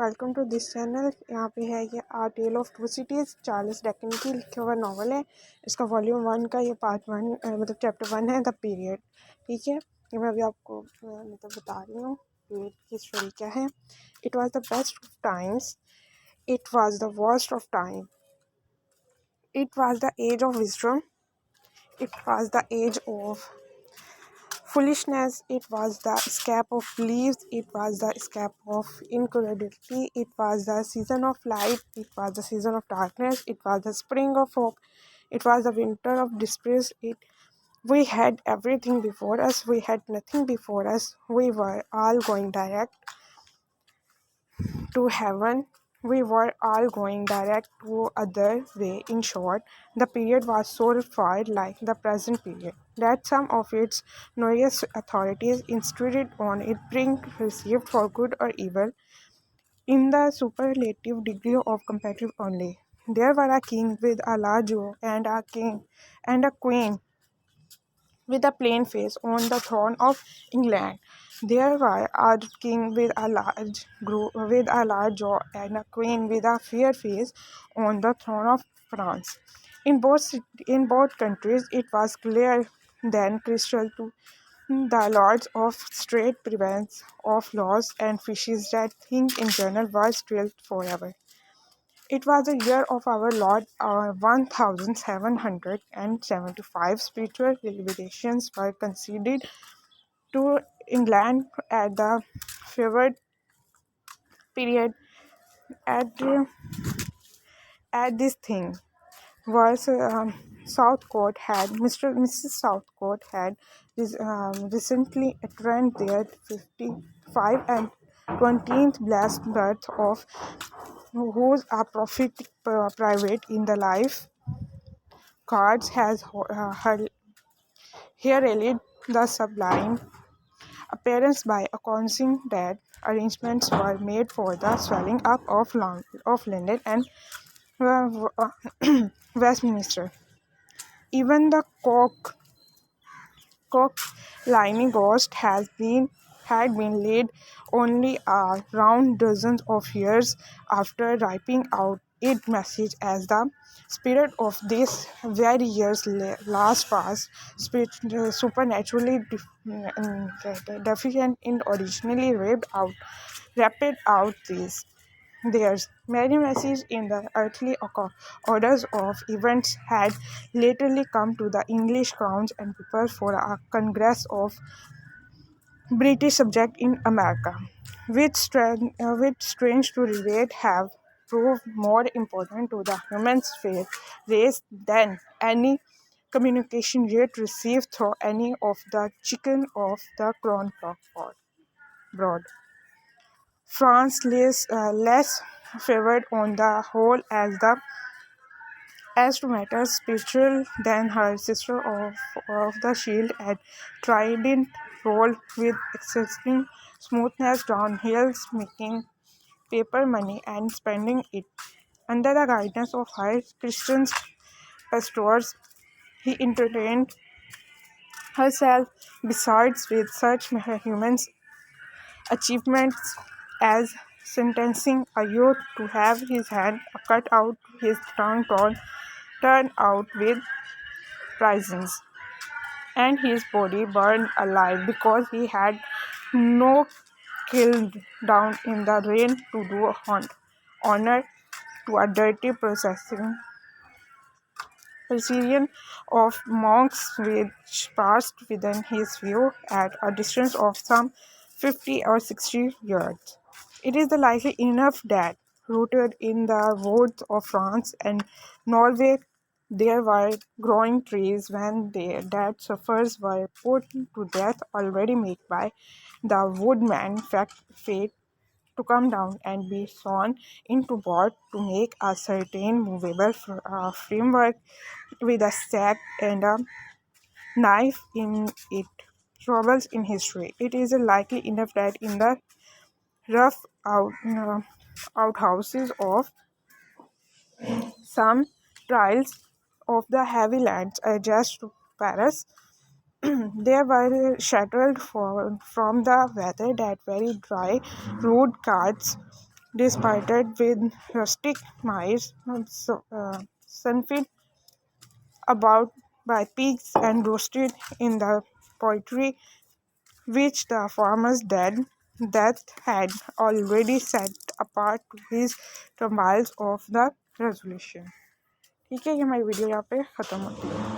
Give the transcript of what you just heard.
Welcome to this channel. यहाँ पे है ये a tale of two cities, Charles Dickens की लिखा हुआ नावल है। इसका वॉल्यूम 1 का ये पार्ट 1 मतलब चैप्टर 1 है, द पीरियड। ठीक है, ये मैं अभी आपको मतलब बता रही हूँ पीरियड की स्टोरी क्या है। It was the best of times, it was the worst of time, it was the age of wisdom, it was the age of foolishness, it was the escape of beliefs, it was the escape of incredulity, it was the season of light, it was the season of darkness, it was the spring of hope, it was the winter of despair. We had everything before us, we had nothing before us, we were all going direct to heaven. We were all going direct to other way. In short, the period was so far like the present period that some of its notorious authorities instituted on it being received for good or evil in the superlative degree of comparative only. There were a king with a large robe and a king and a queen with a plain face on the throne of England. There were a king with with a large jaw and a queen with a fair face on the throne of France. In both countries, it was clear then crystal to the lords of state prevalence of laws and fishes that things in general were still forever. It was the year of our Lord 1775. Spiritual revelations were conceded to England at the favored period. At, at this thing was Southcote had Mrs. Southcote had recently attained their 55 and 20th blessed birth of whose a prophet private in the life cards has heralded the sublime appearance by announcing that arrangements were made for the swelling up of London and Westminster. Even the cock lining ghost had been laid only a round dozen of years after ripening out its message as the spirit of these very years last was supernaturally deficient in originally rapid out these. There's many messages in the earthly orders of events had lately come to the English crowns and people for a congress of British subjects in America, which strange to relate have proved more important to the human race than any communication yet received through any of the chicken of the crown broad. France less favored on the whole as to matters spiritual than her sister of the shield and trident rolled with excessive smoothness down hills, making paper money and spending it. Under the guidance of her Christian pastors, he entertained herself besides with such human achievements as sentencing a youth to have his hand cut out, his tongue turned out with prisons, and his body burned alive because he had no killed down in the rain to do honor to a dirty procession of monks which passed within his view at a distance of some 50 or 60 yards. It is likely enough that, rooted in the woods of France and Norway, there were growing trees when their dead sufferers were put to death already made by the woodman fate to come down and be sawn into board to make a certain movable framework with a sack and a knife in it. Troubles in history. It is likely enough that in the rough outhouses of some trials of the heavy lands adjacent to Paris, they were sheltered from the weather that very dry, rude carts despite it with rustic mice, sunfed about by pigs and roasted in the poultry which the farmer's death had already set apart to his trials of the resolution. ठीक है, ये हमारी video यहाँ पे ख़त्म होती है.